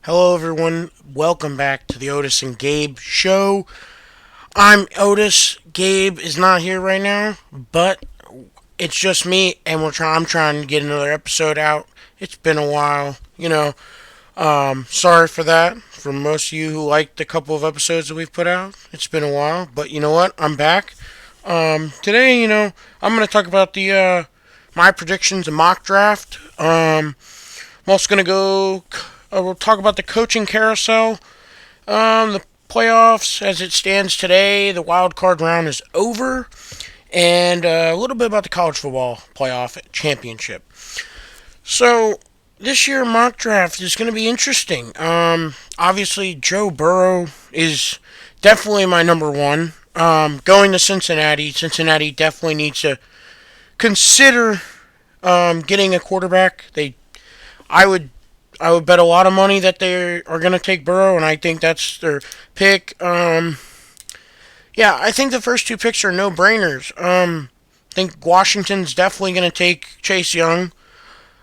Hello, everyone. Welcome back to the Otis and Gabe show. I'm Otis. Gabe is not here right now, but it's just me, and I'm trying to get another episode out. It's been a while, Sorry for that. For most of you who liked the couple of episodes that we've put out, it's been a while, but you know what? I'm back. Today, I'm going to talk about the my predictions and mock draft. I'm also going to go. We'll talk about the coaching carousel. The playoffs as it stands today. The wild card round is over, and a little bit about the college football playoff championship. So this year mock draft is going to be interesting. Obviously Joe Burrow is definitely my number one. Going to Cincinnati. Cincinnati definitely needs to consider getting a quarterback. I would I would bet a lot of money that they are going to take Burrow, and I think that's their pick. Yeah, I think the first two picks are no brainers. I think Washington's definitely going to take Chase Young.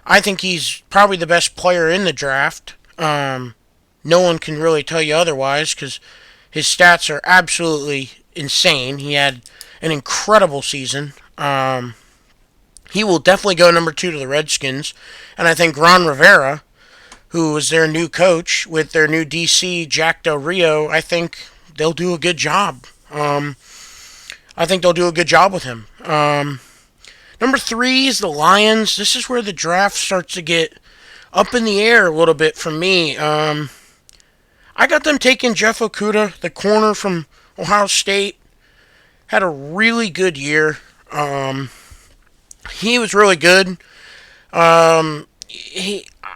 I think he's probably the best player in the draft. No one can really tell you otherwise because his stats are absolutely insane. He had an incredible season. He will definitely go number two to the Redskins, and I think Ron Rivera, who is their new coach with their new DC Jack Del Rio, I think they'll do a good job. I think they'll do a good job with him. Number three is the Lions. This is where the draft starts to get up in the air a little bit for me. I got them taking Jeff Okuda, the corner from Ohio State. Had a really good year. He was really good.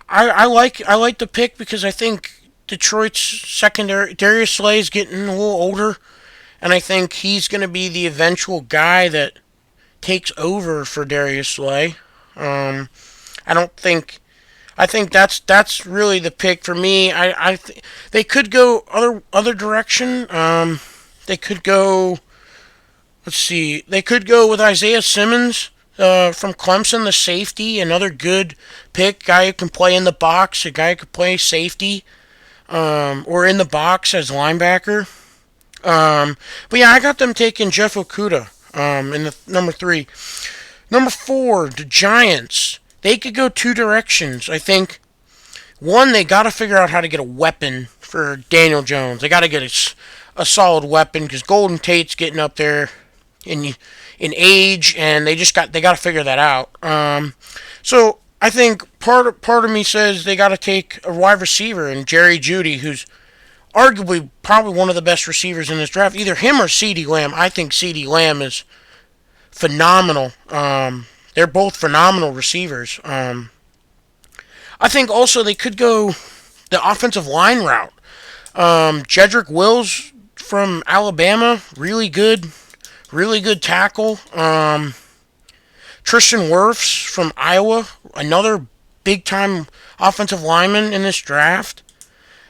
I like the pick because I think Detroit's secondary Darius Slay is getting a little older, and I think he's going to be the eventual guy that takes over for Darius Slay. I don't think. I think that's really the pick for me. They could go other direction. They could go. Let's see. They could go with Isaiah Simmons from Clemson, the safety, another good pick, guy who can play in the box, a guy who can play safety, or in the box as linebacker. But yeah, I got them taking Jeff Okuda in the number three. Number four, the Giants. They could go two directions. I think one, they got to figure out how to get a weapon for Daniel Jones. They got to get a solid weapon because Golden Tate's getting up there in in age, and they got to figure that out. So I think part of me says they got to take a wide receiver and Jerry Jeudy, who's arguably probably one of the best receivers in this draft. Either him or CeeDee Lamb. I think CeeDee Lamb is phenomenal. They're both phenomenal receivers. I think also they could go the offensive line route. Jedrick Wills from Alabama, really good tackle. Tristan Wirfs from Iowa, another big time offensive lineman in this draft.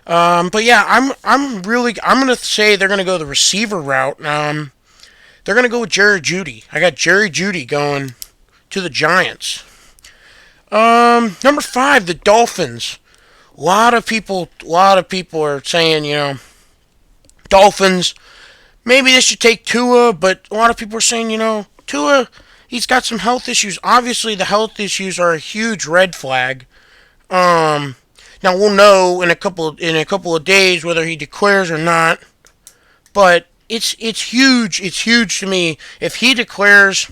But yeah, I'm gonna say they're gonna go the receiver route. They're gonna go with Jerry Jeudy. I got Jerry Jeudy going to the Giants. Number five, the Dolphins. A lot of people are saying, Dolphins. Maybe they should take Tua, but a lot of people are saying, Tua, he's got some health issues. Obviously, the health issues are a huge red flag. Now we'll know in a couple of days whether he declares or not. But it's huge. It's huge to me if he declares.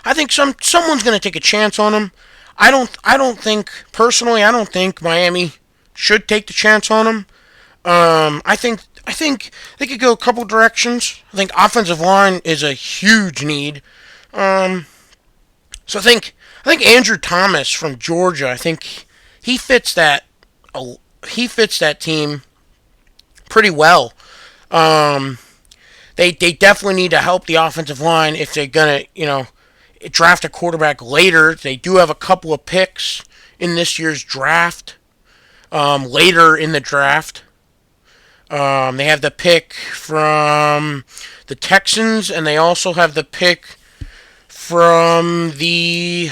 I think someone's going to take a chance on him. I don't think personally. I don't think Miami should take the chance on him. I think they could go a couple directions. I think offensive line is a huge need. So I think Andrew Thomas from Georgia. I think he fits that he fits that team pretty well. Um, they definitely need to help the offensive line if they're gonna draft a quarterback later. They do have a couple of picks in this year's draft. Later in the draft, they have the pick from the Texans, and they also have the pick from the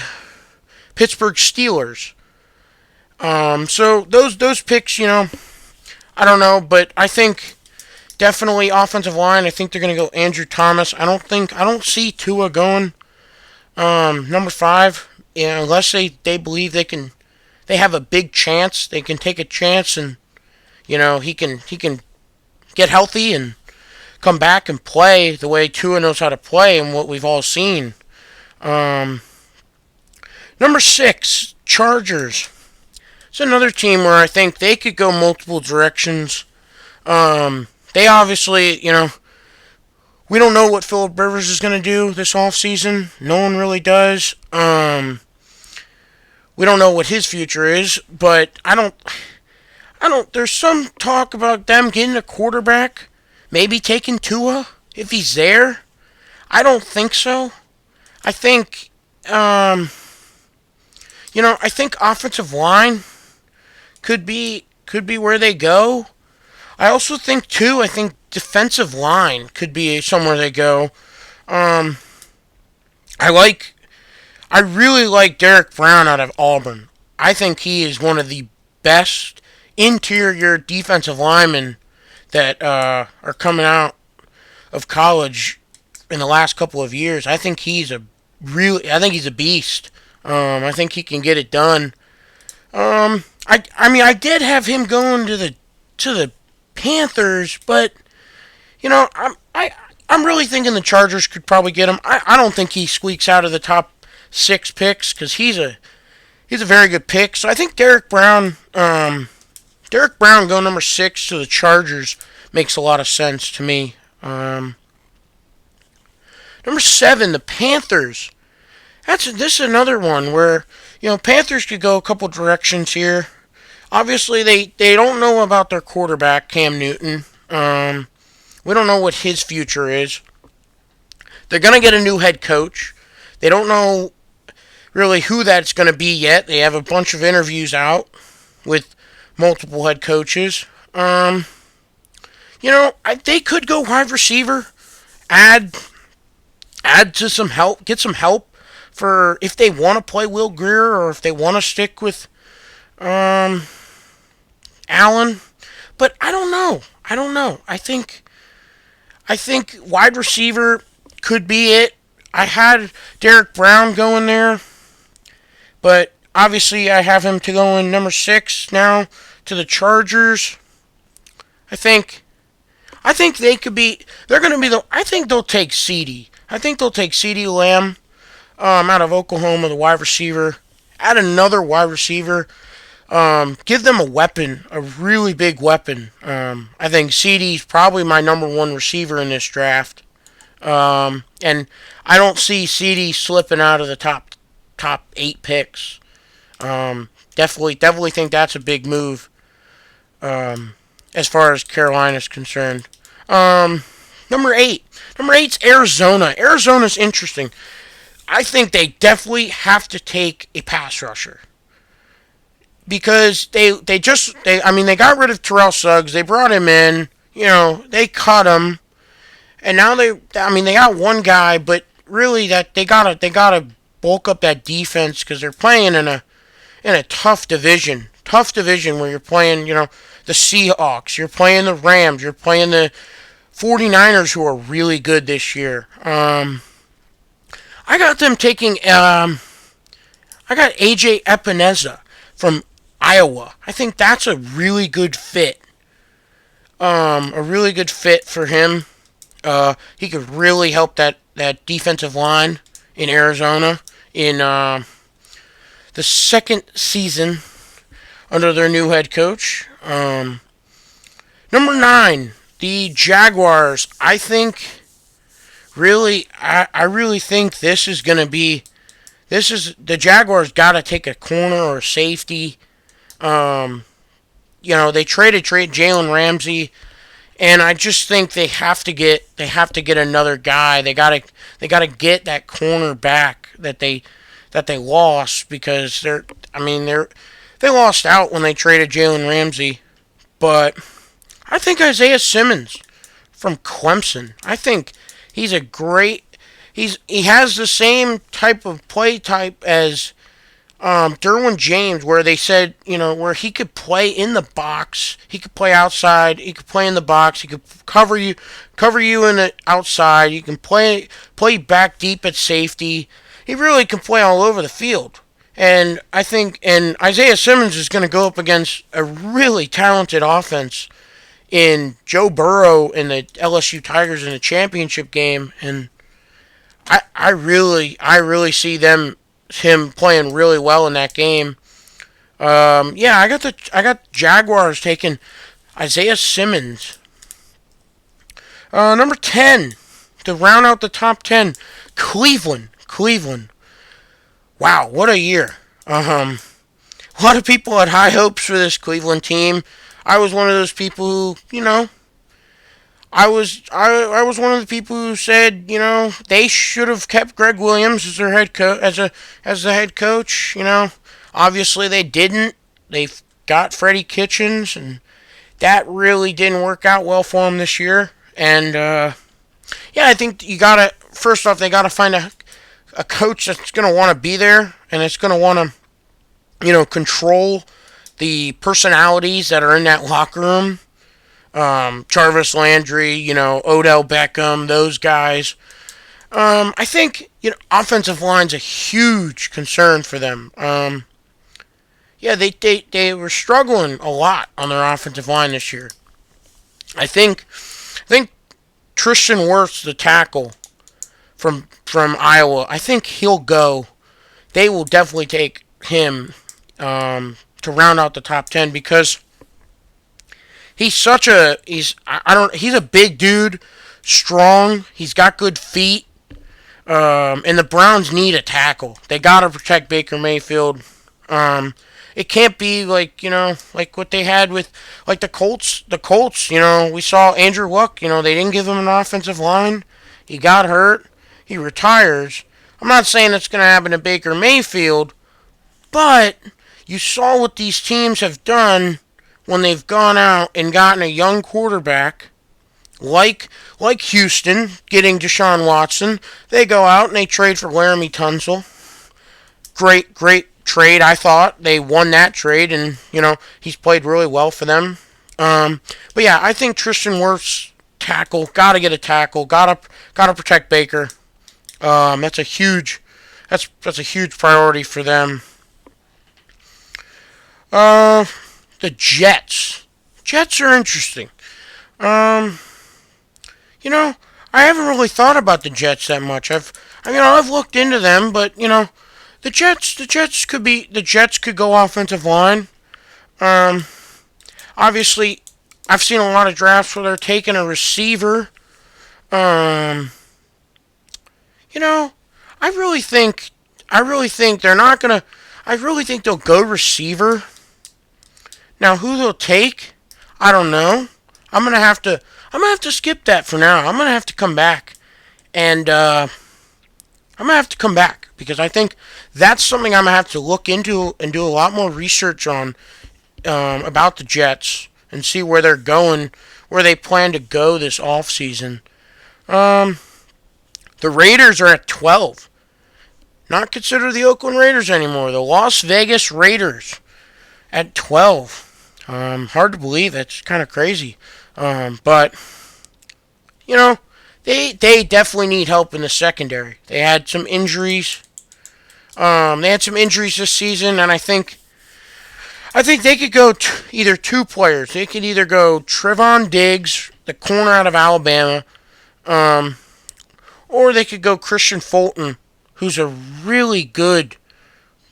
Pittsburgh Steelers. So those picks, I don't know, but I think definitely offensive line. I think they're going to go Andrew Thomas. I don't see Tua going number 5. Unless they believe they have a big chance. They can take a chance, and he can get healthy and come back and play the way Tua knows how to play and what we've all seen. Um, Number 6, Chargers. It's another team where I think they could go multiple directions. They obviously, we don't know what Philip Rivers is going to do this offseason. No one really does. We don't know what his future is, but there's some talk about them getting a quarterback, maybe taking Tua if he's there. I don't think so. I think, I think offensive line could be where they go. I also think too. I think defensive line could be somewhere they go. Um, I like. I really like Derek Brown out of Auburn. I think he is one of the best interior defensive linemen that are coming out of college in the last couple of years. I think he's a beast. I think he can get it done. I did have him going to the Panthers, but I'm really thinking the Chargers could probably get him. I don't think he squeaks out of the top 6 picks because he's a very good pick. So I think Derek Brown going number 6 to the Chargers makes a lot of sense to me. Number 7, the Panthers. This is another one where Panthers could go a couple directions here. Obviously, they don't know about their quarterback Cam Newton. We don't know what his future is. They're gonna get a new head coach. They don't know really who that's gonna be yet. They have a bunch of interviews out with multiple head coaches. They could go wide receiver, add to some help, get some help for if they want to play Will Grier or if they want to stick with Allen. But I don't know. I think wide receiver could be it. I had Derek Brown going there, but obviously I have him to go in number 6 now to the Chargers. I think they could be. They're going to be the. I think they'll take CeeDee. I think they'll take CeeDee Lamb out of Oklahoma, the wide receiver. Add another wide receiver. Give them a weapon, a really big weapon. I think CeeDee's probably my number 1 receiver in this draft. And I don't see CeeDee slipping out of the top 8 picks. Definitely think that's a big move. As far as Carolina's concerned. Number 8. Number 8's Arizona. Arizona's interesting. I think they definitely have to take a pass rusher. Because they got rid of Terrell Suggs. They brought him in. They cut him. And now they got one guy, but really that they gotta bulk up that defense because they're playing in a tough division. Tough division where you're playing, the Seahawks, you're playing the Rams, you're playing the 49ers who are really good this year. I got them taking I got AJ Epineza from Iowa. I think that's a really good fit. A really good fit for him. He could really help that defensive line in Arizona in the second season under their new head coach. Number 9, the Jaguars. I think I really think this is going to be. The Jaguars got to take a corner or a safety. They traded Jalen Ramsey, and I just think they have to get another guy. They gotta get that corner back that they lost because they lost out when they traded Jalen Ramsey. But I think Isaiah Simmons from Clemson. I think he's he has the same type of play type as Derwin James, where they said, where he could play in the box, he could play outside, he could play in the box, he could cover you in the outside. You can play back deep at safety. He really can play all over the field. And I think, and Isaiah Simmons is going to go up against a really talented offense in Joe Burrow and the LSU Tigers in the championship game, and I really see him playing really well in that game. Yeah, I got Jaguars taking Isaiah Simmons. Number 10 to round out the top 10, Cleveland. Wow, what a year. A lot of people had high hopes for this Cleveland team. I was one of those people who, I was one of the people who said, they should have kept Greg Williams as their head as the head coach. Obviously they didn't. They got Freddie Kitchens, and that really didn't work out well for them this year. And yeah, I think you gotta first off they gotta find a coach that's gonna want to be there and it's gonna want to control the personalities that are in that locker room. Jarvis Landry, Odell Beckham, those guys. I think offensive line's a huge concern for them. Yeah, they were struggling a lot on their offensive line this year. I think Tristan Wirfs, the tackle from Iowa, I think he'll go. They will definitely take him to round out the top 10 because he's a big dude, strong. He's got good feet, and the Browns need a tackle. They gotta protect Baker Mayfield. It can't be like what they had with like the Colts. The Colts, we saw Andrew Luck. They didn't give him an offensive line. He got hurt. He retires. I'm not saying it's gonna happen to Baker Mayfield, but you saw what these teams have done when they've gone out and gotten a young quarterback, like Houston getting Deshaun Watson. They go out and they trade for Laramie Tunsil. Great trade, I thought. They won that trade, and he's played really well for them. But yeah, I think Tristan Wirfs tackle, gotta get a tackle, gotta protect Baker. That's a huge priority for them. The Jets. Jets are interesting. I haven't really thought about the Jets that much. I've looked into them, but the Jets could go offensive line. Obviously, I've seen a lot of drafts where they're taking a receiver. I really think they're not gonna. I really think they'll go receiver. Now, who they'll take, I don't know. I'm gonna have to skip that for now. I'm gonna have to come back, and because I think that's something I'm gonna have to look into and do a lot more research on about the Jets and see where they're going, where they plan to go this off season. The Raiders are at 12. Not consider the Oakland Raiders anymore. The Las Vegas Raiders at 12. Hard to believe. That's kind of crazy. But they definitely need help in the secondary. They had some injuries. This season, and I think they could go either two players. They could either go Trevon Diggs, the corner out of Alabama, or they could go Christian Fulton, who's a really good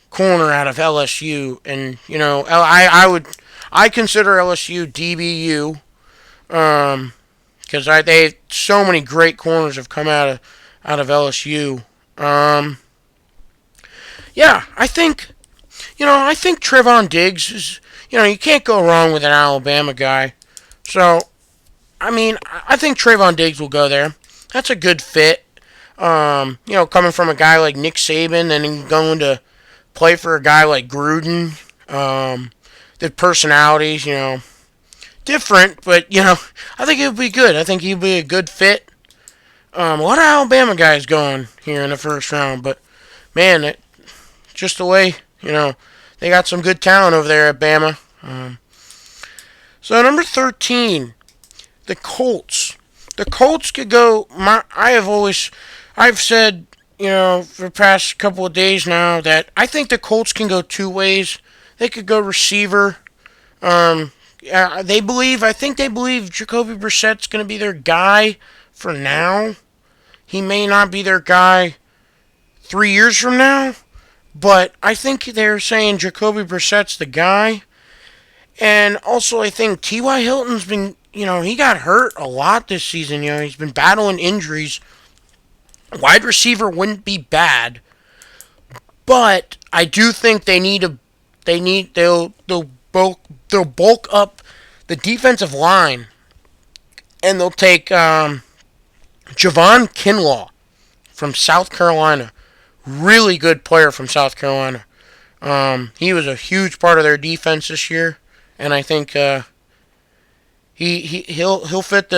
corner out of LSU. And I consider LSU DBU because they have so many great corners have come out of LSU. Yeah, I think Trevon Diggs is, you can't go wrong with an Alabama guy. So, I think Trevon Diggs will go there. That's a good fit. Coming from a guy like Nick Saban and going to play for a guy like Gruden. The personalities, different, but, I think it would be good. I think he'd be a good fit. A lot of Alabama guys going here in the first round, but, man, just the way You know, they got some good talent over there at Bama. So number 13, the Colts. The Colts could go. I've said, for the past couple of days now that I think the Colts can go two ways. They could go receiver. I think they believe Jacoby Brissett's going to be their guy for now. He may not be their guy 3 years from now, but I think they're saying Jacoby Brissett's the guy. And also, I think T.Y. Hilton's been, he got hurt a lot this season. He's been battling injuries. Wide receiver wouldn't be bad, but I do think they'll bulk up the defensive line, and they'll take Javon Kinlaw from South Carolina. Really good player from South Carolina. He was a huge part of their defense this year, and I think he'll fit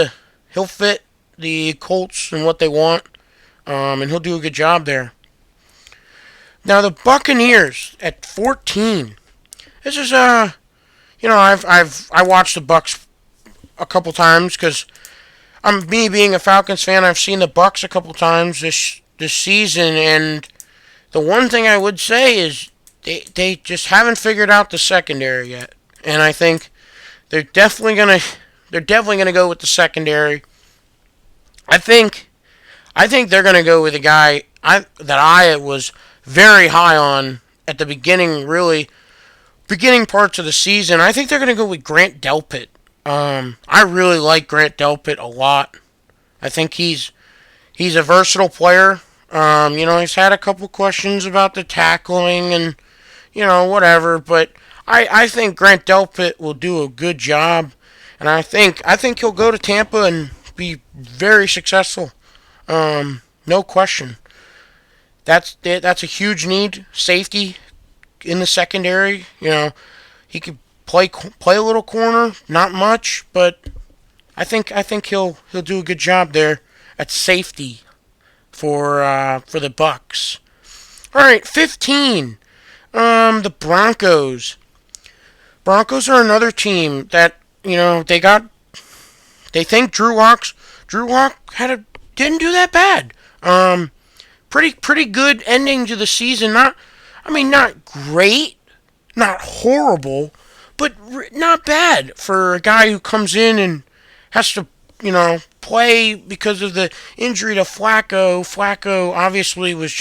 the Colts and what they want, and he'll do a good job there. Now the Buccaneers at 14. This is I watched the Bucs a couple times because me being a Falcons fan. I've seen the Bucs a couple times this season, and the one thing I would say is they just haven't figured out the secondary yet, and I think they're definitely gonna go with the secondary. I think they're gonna go with a guy that I was very high on at the beginning parts of the season. I think they're gonna go with Grant Delpit. I really like Grant Delpit a lot. I think he's a versatile player. He's had a couple questions about the tackling and whatever, but I think Grant Delpit will do a good job, and I think he'll go to Tampa and be very successful. No question. That's a huge need. Safety in the secondary. He could play a little corner, not much, but I think he'll do a good job there at safety for the Bucs. All right, 15. The Broncos. Broncos are another team that they think Drew Lock didn't do that bad. Pretty good ending to the season. Not great, not horrible, but not bad for a guy who comes in and has to, play because of the injury to Flacco. Flacco obviously was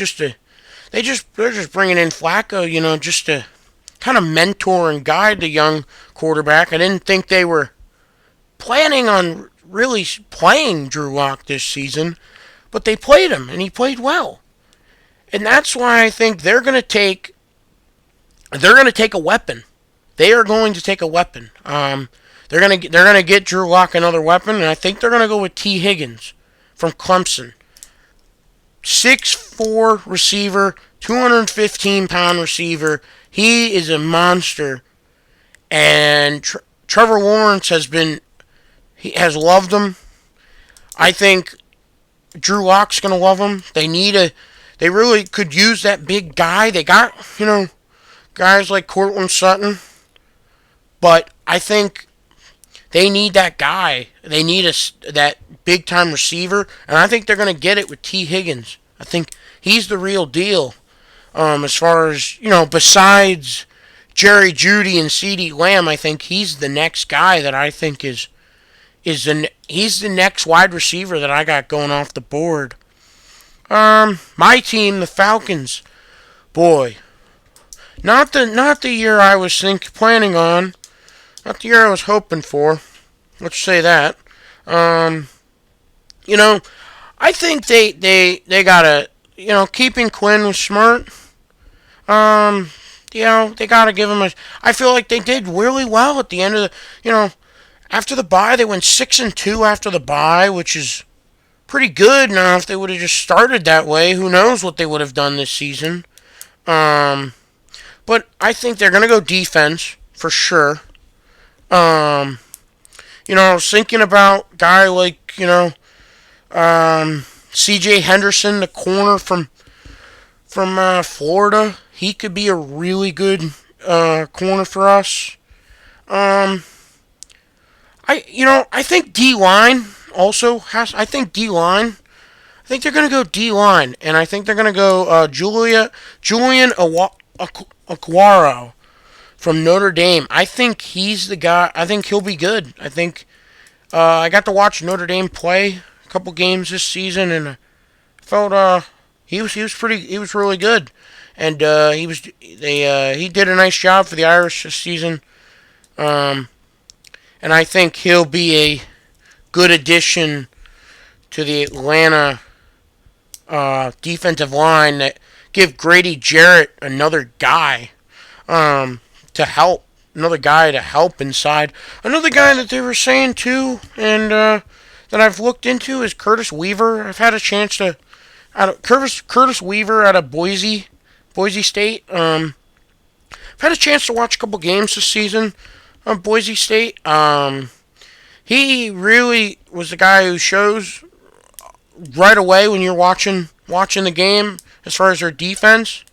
they're just bringing in Flacco, just to kind of mentor and guide the young quarterback. I didn't think they were planning on really playing Drew Lock this season, but they played him, and he played well. And that's why I think they're going to take a weapon. They are going to take a weapon. They're gonna get Drew Lock another weapon, and I think they're gonna go with T. Higgins from Clemson. 6'4" receiver, 215-pound receiver. He is a monster, and Trevor Lawrence has loved him. I think Drew Lock's gonna love him. They really could use that big guy. They got guys like Courtland Sutton, but I think they need that guy. They need that big-time receiver, and I think they're going to get it with T. Higgins. I think he's the real deal. As far as, besides Jerry Jeudy and CeeDee Lamb, I think he's the next guy that I think he's the next wide receiver that I got going off the board. My team, the Falcons, boy, not the year I was planning on. Not the year I was hoping for. Let's say that. I think they gotta, keeping Quinn was smart. They gotta give him I feel like they did really well at the end of after the bye. They went 6-2 after the bye, which is pretty good. Now, if they would have just started that way, who knows what they would have done this season. But I think they're gonna go defense for sure. I was thinking about a guy like, C.J. Henderson, the corner from Florida. he could be a really good corner for us. Um, I think D line also has. I think D line. I think they're gonna go D line, and I think they're gonna go Julian Aquaro from Notre Dame. I think he's the guy. I think he'll be good. I think I got to watch Notre Dame play a couple games this season, and I felt he was really good, and he did a nice job for the Irish this season. Um, and I think he'll be a good addition to the Atlanta defensive line that give Grady Jarrett um, another guy to help inside. Another guy that they were saying too, and that I've looked into is Curtis Weaver. I've had a chance to Curtis Weaver out of Boise State. I've had a chance to watch a couple games this season of Boise State. He really was the guy who shows right away when you're watching the game as far as their defense.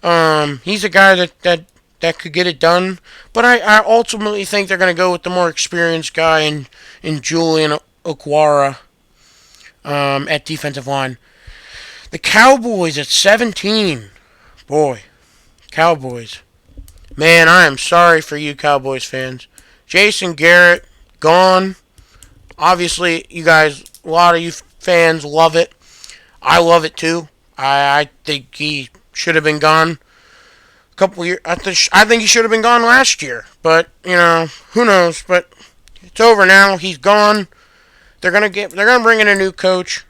He's a guy that could get it done, but I ultimately think they're going to go with the more experienced guy in Julian Okwara at defensive line. The Cowboys at 17. Boy, Cowboys. Man, I am sorry for you Cowboys fans. Jason Garrett gone. Obviously, a lot of you fans love it. I love it too. I think he should have been gone a couple years. I think he should have been gone last year. But who knows? But it's over now. He's gone. They're gonna bring in a new coach,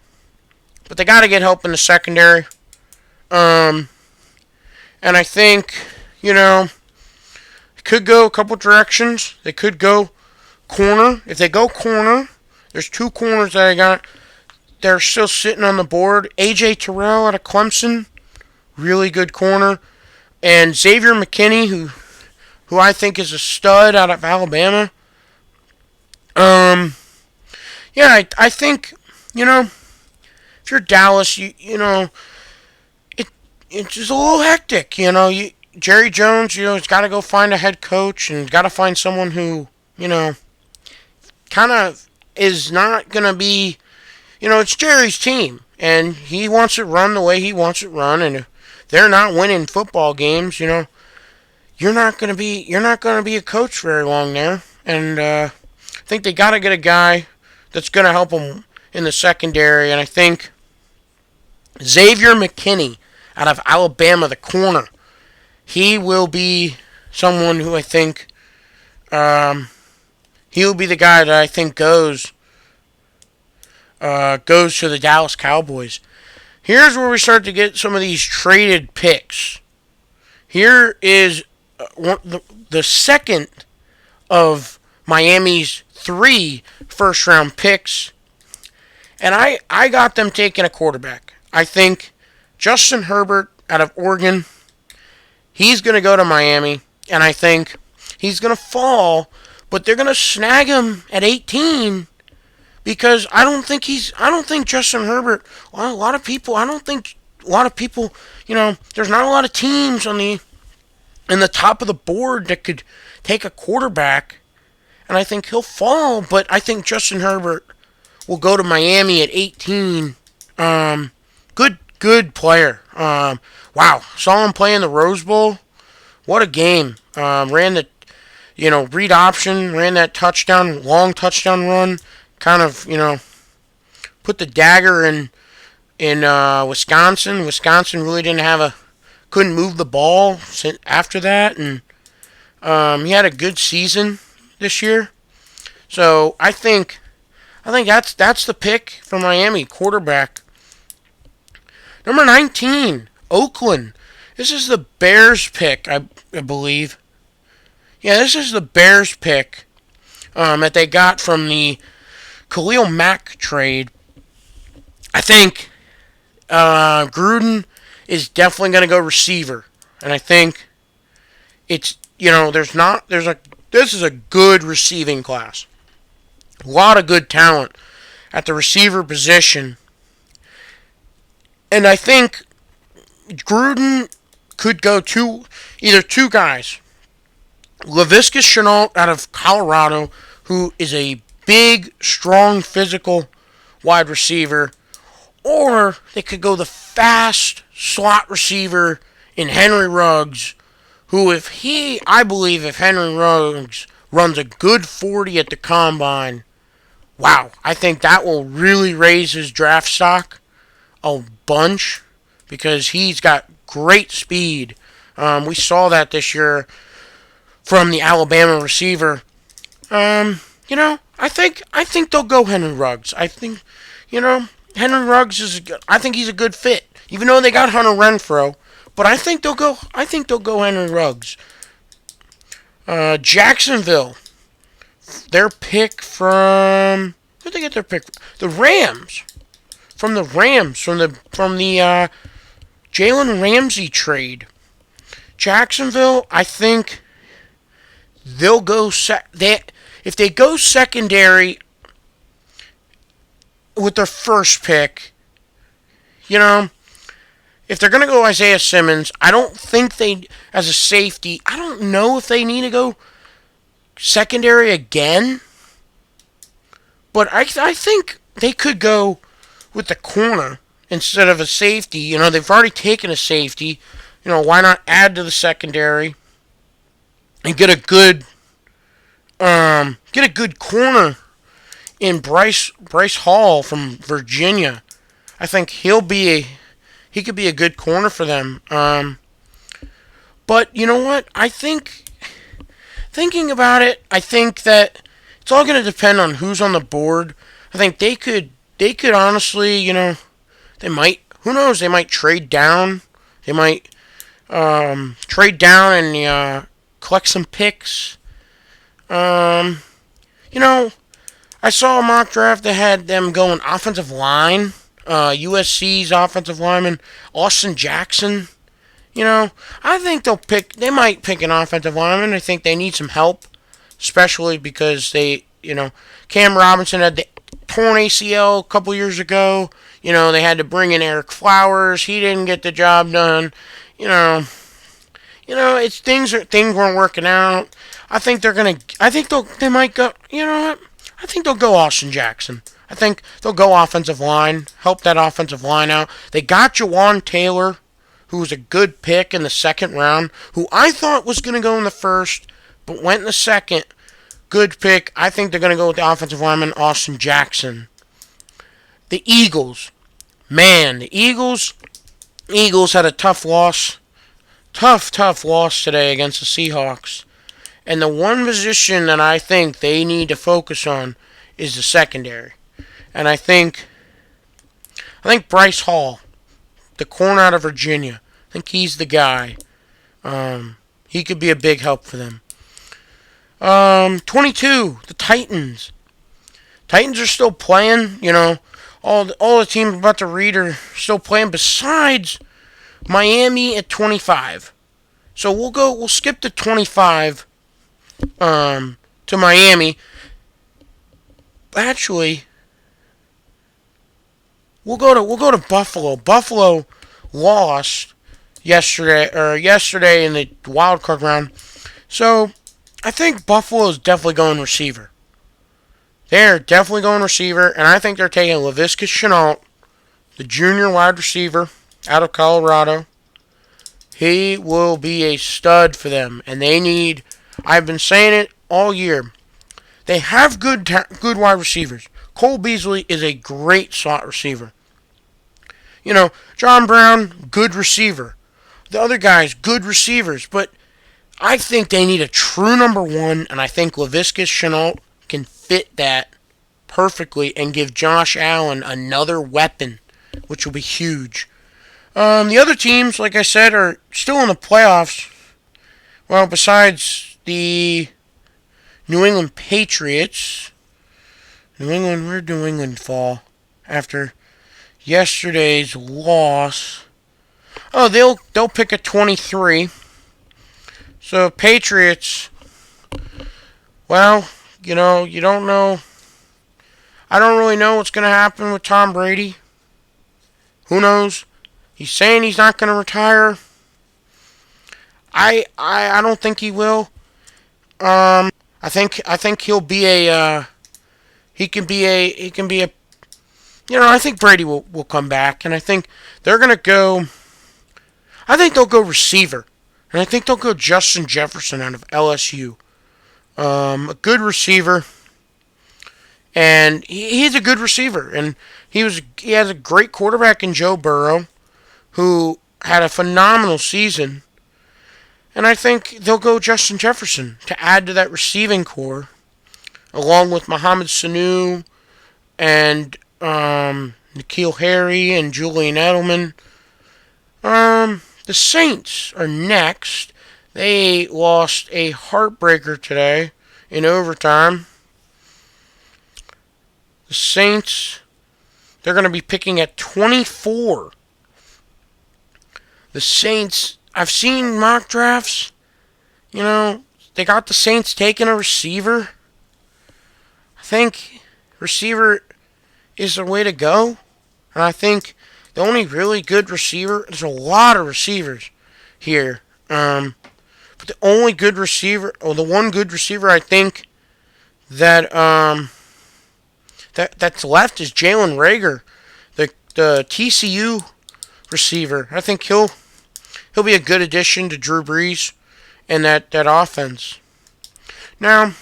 but they got to get help in the secondary. And I think it could go a couple directions. They could go corner. If they go corner, there's two corners that I got. They're still sitting on the board. AJ Terrell out of Clemson, really good corner, and Xavier McKinney, who I think is a stud out of Alabama. I think if you're Dallas, it's just a little hectic. Jerry Jones, he's got to go find a head coach and got to find someone who kind of is not gonna be. It's Jerry's team, and he wants it run the way he wants it run. And if they're not winning football games, you're not gonna be a coach very long there. And I think they gotta get a guy that's gonna help them in the secondary. And I think Xavier McKinney out of Alabama, the corner, he will be someone who I think he'll be the guy that I think goes to the Dallas Cowboys. Here's where we start to get some of these traded picks. Here is the second of Miami's 3 first-round picks, and I got them taking a quarterback. I think Justin Herbert out of Oregon, he's going to go to Miami, and I think he's going to fall, but they're going to snag him at 18 because I don't think Justin Herbert, I don't think a lot of people, there's not a lot of teams in the top of the board that could take a quarterback, and I think he'll fall, but I think Justin Herbert will go to Miami at 18. Good player. Wow, saw him play in the Rose Bowl. What a game. Ran the, read option, ran that long touchdown run. Kind of, put the dagger in Wisconsin. Wisconsin really couldn't move the ball after that, and he had a good season this year. So I think that's the pick for Miami, quarterback. Number 19, Oakland. This is the Bears pick, I believe. Yeah, this is the Bears pick that they got from the Khalil Mack trade. I think Gruden is definitely going to go receiver, and I think it's this is a good receiving class. A lot of good talent at the receiver position. And I think Gruden could go either two guys. Laviska Shenault out of Colorado, who is a big, strong, physical wide receiver, or they could go the fast slot receiver in Henry Ruggs, who I believe if Henry Ruggs runs a good 40 at the combine, wow, I think that will really raise his draft stock a bunch because he's got great speed. We saw that this year from the Alabama receiver. I think they'll go Henry Ruggs. Henry Ruggs I think he's a good fit, even though they got Hunter Renfro. But I think they'll go. I think they'll go Henry Ruggs. Jacksonville, their pick from where'd they get their pick? The Rams. From the Rams, from the Jalen Ramsey trade. Jacksonville, I think they'll go. If they go secondary with their first pick, if they're going to go Isaiah Simmons, I don't think as a safety, I don't know if they need to go secondary again. But I think they could go with the corner instead of a safety. They've already taken a safety. Why not add to the secondary and get a good corner in Bryce Hall from Virginia. I think he could be a good corner for them. But you know what? I think thinking about it, I think that it's all going to depend on who's on the board. I think they could honestly, they might. Who knows? They might trade down. They might trade down and collect some picks. I saw a mock draft that had them going offensive line. USC's offensive lineman Austin Jackson. I think they might pick an offensive lineman. I think they need some help, especially because Cam Robinson had the torn ACL a couple years ago. They had to bring in Eric Flowers. He didn't get the job done. It's things weren't working out. I think they might go. You know what? I think they'll go Austin Jackson. I think they'll go offensive line, help that offensive line out. They got Jawan Taylor, who was a good pick in the second round, who I thought was going to go in the first, but went in the second. Good pick. I think they're going to go with the offensive lineman, Austin Jackson. The Eagles. Man, the Eagles had a tough loss. Tough loss today against the Seahawks. And the one position that I think they need to focus on is the secondary. And I think Bryce Hall, the corner out of Virginia, I think he's the guy. He could be a big help for them. 22, the Titans. Titans are still playing. All the teams I'm about to read are still playing besides Miami at 25. So we'll skip the 25 to Miami. Actually, we'll go to Buffalo. Buffalo lost yesterday in the wild card round. So I think Buffalo is definitely going receiver. They're definitely going receiver, and I think they're taking Laviska Shenault, the junior wide receiver out of Colorado. He will be a stud for them, and I've been saying it all year. They have good wide receivers. Cole Beasley is a great slot receiver. John Brown, good receiver. The other guys, good receivers. But I think they need a true number one, and I think Laviska Shenault can fit that perfectly and give Josh Allen another weapon, which will be huge. The other teams, like I said, are still in the playoffs. Well, besides the New England Patriots. Where'd New England fall after yesterday's loss? Oh, they'll pick a 23. So Patriots, well, you don't know. I don't really know what's going to happen with Tom Brady. Who knows? He's saying he's not going to retire. I don't think he will. I think he'll be a I think Brady will come back, and I think they're gonna go. I think they'll go receiver, and I think they'll go Justin Jefferson out of LSU. A good receiver, and he's a good receiver, and he has a great quarterback in Joe Burrow, who had a phenomenal season, and I think they'll go Justin Jefferson to add to that receiving core, along with Mohamed Sanu and N'Keal Harry and Julian Edelman. The Saints are next. They lost a heartbreaker today in overtime. The Saints, they're going to be picking at 24. The Saints, I've seen mock drafts. They got the Saints taking a receiver. I think receiver is the way to go. And I think the only really good receiver, there's a lot of receivers here. But the only good receiver, or the one good receiver I think that's left is Jalen Reagor, the TCU receiver. I think he'll be a good addition to Drew Brees and that offense. Now,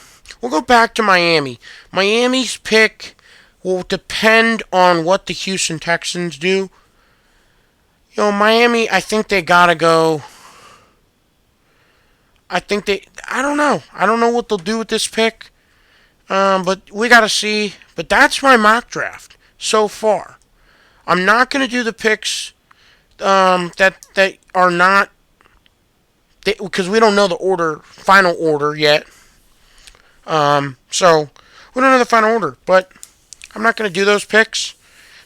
we'll go back to Miami. Miami's pick will depend on what the Houston Texans do. Miami, I think they gotta go. I don't know. I don't know what they'll do with this pick. But we gotta see. But that's my mock draft so far. I'm not gonna do the picks that are not, because we don't know the final order yet. So we don't know the final order, but I'm not gonna do those picks.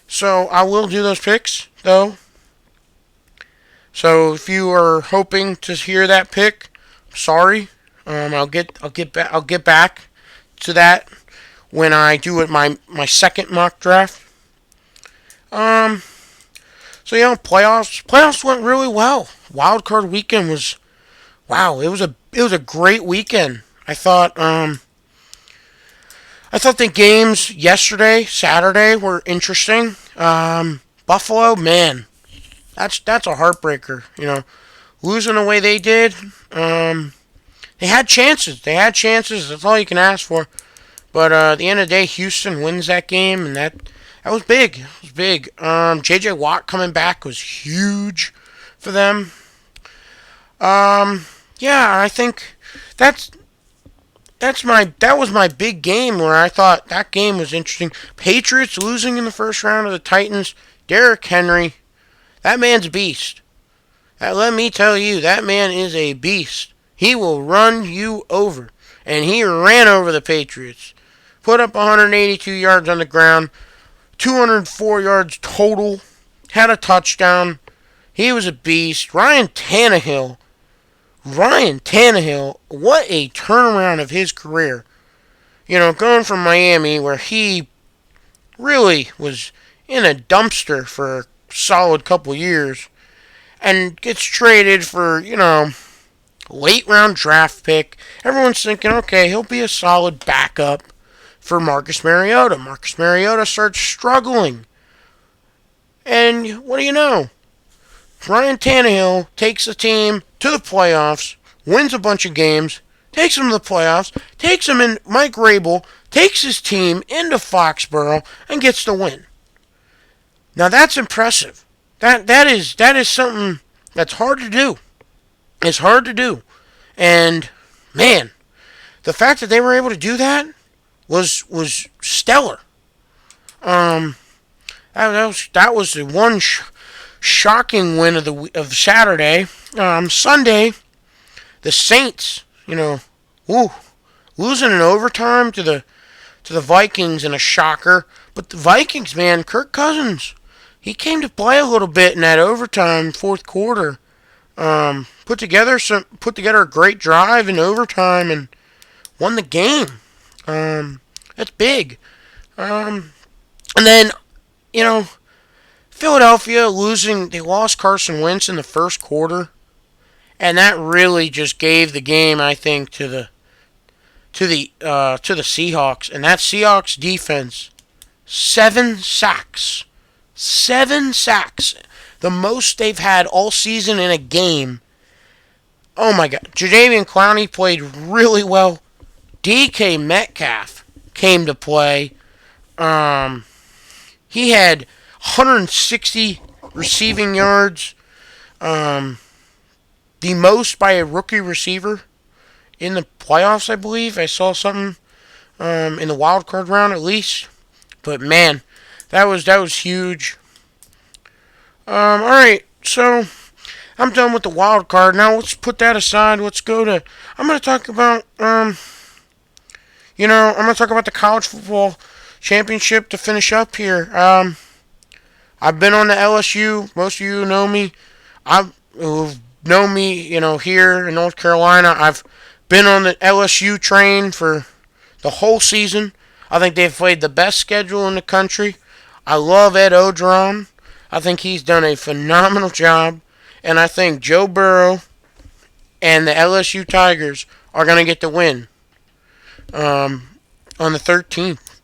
So I will do those picks though. So if you are hoping to hear that pick, sorry. I'll get back to that when I do it my second mock draft. So playoffs went really well. Wild card weekend was, wow. It was a great weekend. I thought the games yesterday, Saturday, were interesting. Buffalo, man, that's a heartbreaker. Losing the way they did. They had chances. That's all you can ask for. But at the end of the day, Houston wins that game, and that was big. It was big. J.J. Watt coming back was huge for them. Yeah, I think that was my big game where I thought that game was interesting. Patriots losing in the first round of the Titans. Derrick Henry, that man's a beast. Let me tell you, that man is a beast. He will run you over. And he ran over the Patriots. Put up 182 yards on the ground. 204 yards total. Had a touchdown. He was a beast. Ryan Tannehill. What a turnaround of his career. Going from Miami, where he really was in a dumpster for a solid couple years, and gets traded for, late round draft pick. Everyone's thinking, okay, he'll be a solid backup for Marcus Mariota. Marcus Mariota starts struggling. And what do you know? Ryan Tannehill takes the team to the playoffs, wins a bunch of games, takes them to the playoffs, takes them in. Mike Rabel takes his team into Foxborough and gets the win. Now that's impressive. That is something that's hard to do. It's hard to do. And man, the fact that they were able to do that was stellar. That was the one shocking win of Saturday. Sunday, the Saints, losing in overtime to the Vikings in a shocker. But the Vikings, man, Kirk Cousins, he came to play a little bit in that overtime fourth quarter. Put together a great drive in overtime and won the game. That's big. And then, Philadelphia losing. They lost Carson Wentz in the first quarter, and that really just gave the game, I think, to the Seahawks. And that Seahawks defense, 7 sacks, 7 sacks, the most they've had all season in a game. Oh my God, Jadeveon Clowney played really well. DK Metcalf came to play. Um, he had 160 receiving yards, um, the most by a rookie receiver in the playoffs, I believe. I saw something in the wild card round at least. But man, that was huge. All right, so I'm done with the wild card. Now let's put that aside. Let's go to. I'm gonna talk about I'm gonna talk about the college football championship to finish up here. I've been on the LSU. Most of you know me. Who've known me, here in North Carolina. I've been on the LSU train for the whole season. I think they've played the best schedule in the country. I love Ed Odron. I think he's done a phenomenal job. And I think Joe Burrow and the LSU Tigers are going to get the win on the 13th.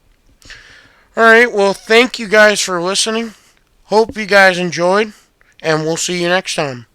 All right, well, thank you guys for listening. Hope you guys enjoyed, and we'll see you next time.